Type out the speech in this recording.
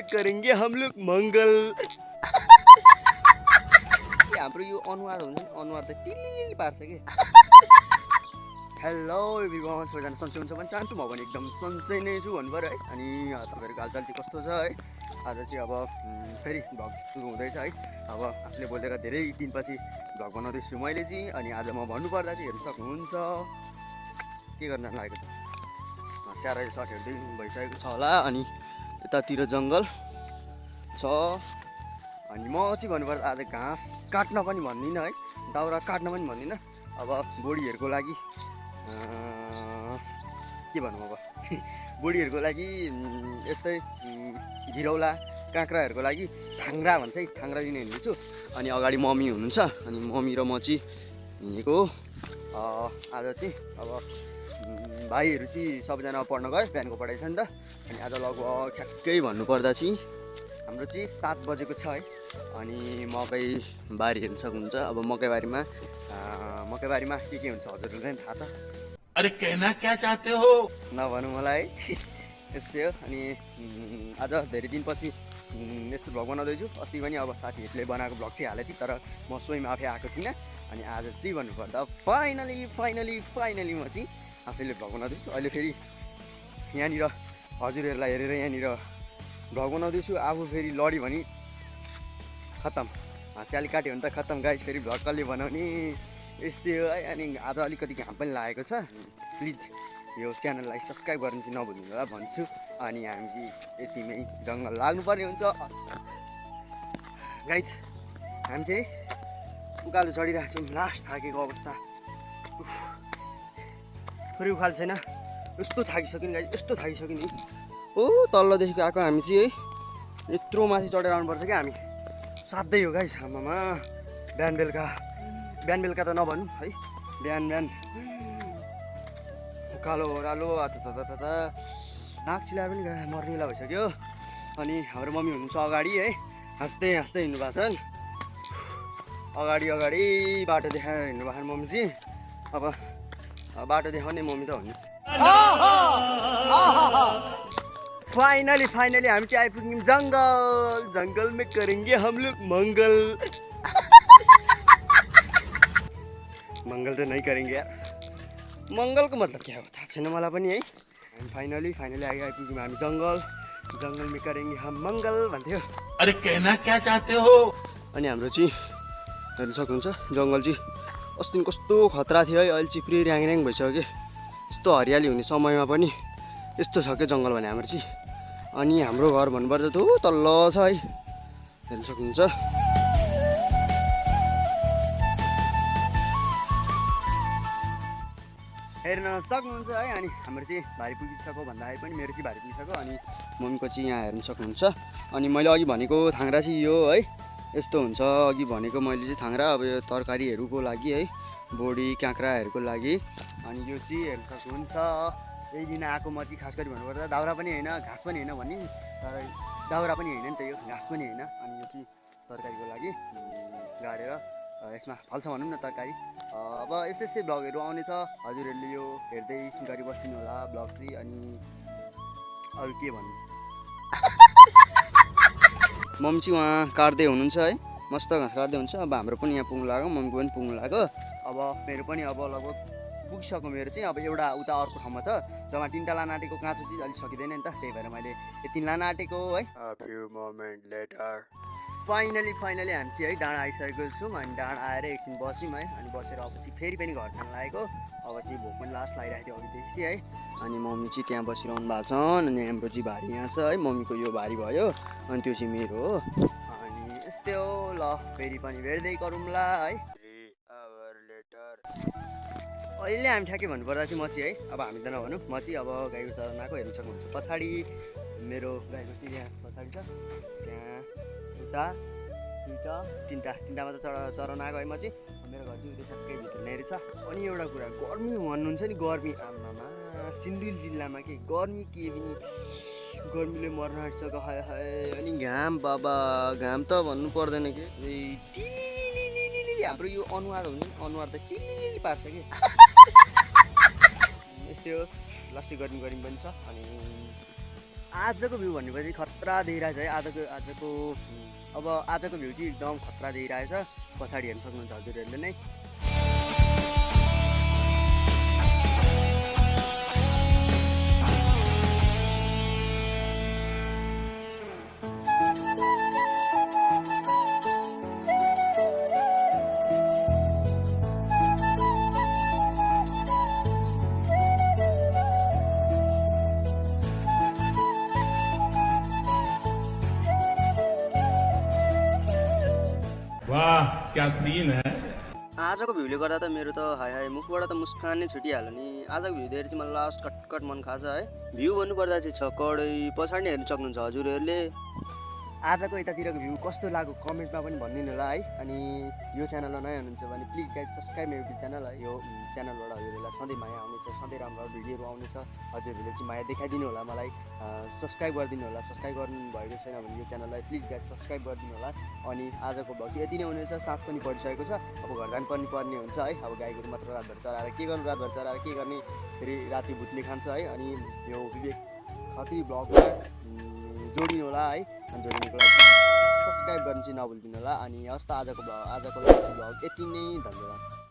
में करेंगे हम लोग मंगल। हाम्रो यो अनुहार हुन्छ नि, अनुहार त टिलिली पार्छ के। हेलो एभ्रिवान, सबैजना सन्चै हुन्छ भने चाहन्छु, म पनि एकदम सन्चै नै छु भन्नु पऱ्यो है। अनि तपाईँहरूको हालचाल चाहिँ कस्तो छ है? आज चाहिँ अब फेरि भ्लग सुरु हुँदैछ है। अब आफूले बोलेर धेरै दिनपछि भ्लग बनाउँदैछु मैले चाहिँ। अनि आज म भन्नुपर्दा चाहिँ हेर्नु सक्नुहुन्छ के गर्न लागेको छ, स्याहारै सर्ट हेर्दै भइसकेको छ होला। अनि यतातिर जङ्गल छ। अनि म चाहिँ भन्नुपर्दा आज घाँस काट्न पनि भन्दिनँ है, दाउरा काट्न पनि भन्दिनँ। अब बुढीहरूको लागि के भनौँ, अब बुढीहरूको लागि यस्तै घिरौला काँक्राहरूको लागि थाङ्ग्रा भन्छ है, थाङ्ग्रा लिन हिँड्दैछु। अनि अगाडि मम्मी हुनुहुन्छ, अनि मम्मी र म चाहिँ हिँडेको। आज चाहिँ अब भाइहरू चाहिँ सबैजना पढ्न गयो, बिहानको पढाइ छ नि त। अनि आज लगभग ठ्याक्कै भन्नुपर्दा चाहिँ हाम्रो चाहिँ 7 बजेको छ है। अनि मकै बारी हेर्न सक्नुहुन्छ। अब मकैबारीमा के हुन्छ हजुरहरूलाई थाहा छ। अरे कहना क्या चाहते हो नभनौँ मलाई है। यस्तै हो। अनि आज धेरै दिनपछि यस्तो भ्लग बनाउँदैछु। अस्ति पनि अब साथीहरूले बनाएको भ्लग चाहिँ हालेको थिएँ, तर म स्वयं आफै आएको थिइनँ। अनि आज चाहिँ भन्नुपर्दा फाइनली म चाहिँ आफैले भ्लग बनाउँदैछु। अहिले फेरि यहाँनिर हजुरहरूलाई हेरेर यहाँनिर भ्लग बनाउँदैछु। आफू फेरि लडी भने खत्तम, स्याली काट्यो भने त खत्तम गाइस। फेरि भ्लग कसले बनाउने, यस्तै हो है। अनि आज अलिकति घाम पनि लागेको छ। प्लिज यो च्यानललाई सब्सक्राइब गर्नु चाहिँ नभुल्नु होला भन्छु। अनि हामी चाहिँ यतिमै जङ्गल लाग्नुपर्ने हुन्छ गाइस। हामी चाहिँ उकालो चढिरहेको छौँ, लास्ट थाकेको अवस्था। फेरि उकालो छैन, यस्तो थाकिसक्यो नि गाइस, यस्तो थाकिसक्यो नि। ओ तल्लोदेखिको आएको हामी चाहिँ है, यत्रो माथि चढेर आउनुपर्छ क्या हामी। साध्यै हो गाइस। आमामा बिहान बेलुका त नभनौँ है, बिहान उकालो ओह्रालो आता नाक चिलाएर पनि मर्ने बेला भइसक्यो। अनि हाम्रो मम्मी हुनुहुन्छ अगाडि है, हाँस्दै हिँड्नु भएको छ। अगाडि बाटो देखाएर हिँड्नु भएको मम्मी चाहिँ। अब बाटो देखाउने मम्मी त हो नि। फाइनली हामी चाहिँ आइपुग्यौँ जङ्गल में करेंगे हम लोग मंगल। मंगल तो नहीं करेंगे यार, मंगल को मतलब क्या हो थाहा छैन मलाई पनि है। हामी फाइनली आइपुग्यौँ हामी जङ्गल में करेंगे हम मंगल भन्थ्यो। अरे कहना क्या चाहते हो। अनि हाम्रो चाहिँ हेर्नु सक्नुहुन्छ जङ्गल चाहिँ अस्ति कस्तो खतरा थियो है, अहिले चाहिँ पुरै र्याङ भइसक्यो कि। यस्तो हरियाली हुने समयमा पनि यस्तो छ क्या जङ्गल भने हाम्रो चाहिँ। अनि हाम्रो घर भन्नुपर्दा त तल्ल छ है, हेर्नु सक्नुहुन्छ। हेर्न सक्नुहुन्छ है। अनि हाम्रो चाहिँ भारी पुगिसक्यो भन्दाखेरि पनि मेरो चाहिँ भारी पुगिसक्यो। अनि मम्मीको चाहिँ यहाँ हेर्नु सक्नुहुन्छ। अनि मैले अघि भनेको थाङ्ग्रा चाहिँ यो है, यस्तो हुन्छ। अघि भनेको मैले चाहिँ थाङ्ग्रा अब यो तरकारीहरूको लागि है, बोडी काँक्राहरूको लागि। अनि यो चाहिँ हेर्नु सक्नुहुन्छ। यही दिन आएको म चाहिँ खास गरी भन्नुपर्दा दाउरा पनि होइन, घाँस पनि होइन भन्ने, तर दाउरा पनि होइन नि त, यो घाँस पनि होइन। अनि यो चाहिँ तरकारीको लागि गाडेर यसमा फल्छ भनौँ न तरकारी। अब यस्तै भ्लगहरू आउनेछ, हजुरहरूले यो हेर्दै गरिबस्नु होला भ्लग चाहिँ। अनि अरू के भन्नु, मम्मी चाहिँ उहाँ काट्दै हुनुहुन्छ है, मस्त घाँस काट्दै हुन्छ। अब हाम्रो पनि यहाँ पुग्नु लाग्यो, मम्मीको पनि पुग्नु लाग्यो। अब मेरो पनि अब लगभग पुगिसक्यो मेरो चाहिँ। अब एउटा उता अर्को ठाउँमा छ, जम्मा 3टा लान आँटेको काँचो चिज अलिक सकिँदैन नि त, त्यही भएर मैले यति लान आँटेको है। फाइनली हामी चाहिँ है डाँडा आइसकेको छौँ। अनि डाँडा आएर एकछिन बस्यौँ है। अनि बसेर अब चाहिँ फेरि पनि घर जान लागेको। अब चाहिँ भोक पनि लास्ट लागिरहेको थियो अघिदेखि है। अनि मम्मी चाहिँ त्यहाँ बसिरहनु भएको छ। अनि हाम्रो चाहिँ भारी यहाँ छ है, मम्मीको यो भारी भयो, अनि त्यो चाहिँ मेरो हो। अनि यस्तै हो, ल फेरि पनि भेट्दै गरौँला है। अहिले हामी ठ्याक्कै भन्नुपर्दा चाहिँ म चाहिँ है, अब हामी त नभनौँ, म चाहिँ अब गाईको चरन आएको हेर्नु सक्नुहुन्छ। पछाडि मेरो गाईको चाहिँ यहाँ पछाडि छ, त्यहाँ उता 2टा 3टामा त चरन आएको है म चाहिँ। मेरो घर चाहिँ उता ठ्याक्कै भित्र नै रहेछ। अनि एउटा कुरा, गर्मी भन्नुहुन्छ नि, गर्मी आमामा सिन्धुली जिल्लामा के गर्मी, के पनि गर्मीले मर्न आँटिसक्यो हाय हाय। अनि घाम बाबा, घाम त भन्नु पर्दैन कि, हाम्रो यो अनुहार हुन्छ नि, अनुहार त टिलिली पार्छ कि। यस्तै हो, लास्टै गर्मी पनि छ। अनि आजको भ्यू भनेपछि खतरा देखिरहेछ है। आजको अब आजको भ्यू चाहिँ एकदम खतरा देखिरहेछ। पछाडि हेर्न सक्नुहुन्छ हजुरहरूले नै। वाह क्या सीन है। आजको भ्यूले गर्दा त मेरो त हाय हाय मुखबाट त मुस्कान नै छुटिहाल्यो नि। आजको भ्यू देखेर चाहिँ मलाई लास्ट कटकट मन खान्छ है। भ्यू भन्नुपर्दा चाहिँ छ कडै पछाडि हेर्न सक्नुहुन्छ हजुरहरूले। आजको यतातिरको भ्यू कस्तो लाग्यो कमेन्टमा पनि भनिदिनु होला है। अनि यो च्यानलमा नयाँ हुनुहुन्छ भने प्लिज गाइज सब्सक्राइब मेरो युट्युब च्यानल है। यो च्यानलबाट हजुरहरूलाई सधैँ माया आउनेछ, सधैँ राम्रो भिडियोहरू आउनेछ। हजुरहरूले चाहिँ माया देखाइदिनु होला मलाई, सब्सक्राइब गरिदिनु होला। सब्सक्राइब गर्नु भएको छैन भने यो च्यानललाई प्लिज गाइज सब्सक्राइब गरिदिनु होला। अनि आजको भ्लग यति नै हुनेछ। साँझ पनि परिसकेको छ, अब घर जानु पनि पर्ने हुन्छ है। अब गाई गोरु मात्र रातभर चराएर के गर्नु, रातभर चराएर के गर्ने, फेरि राति भुत्ले खान्छ है। अनि यो विवेक खत्री भ्लगमा जोडिनु होला है। अनि जोडिनुको लागि सब्सक्राइब गर्नु चाहिँ नभुलिदिनु होला। अनि हस् त आजको भ्लग यति नै, धन्यवाद।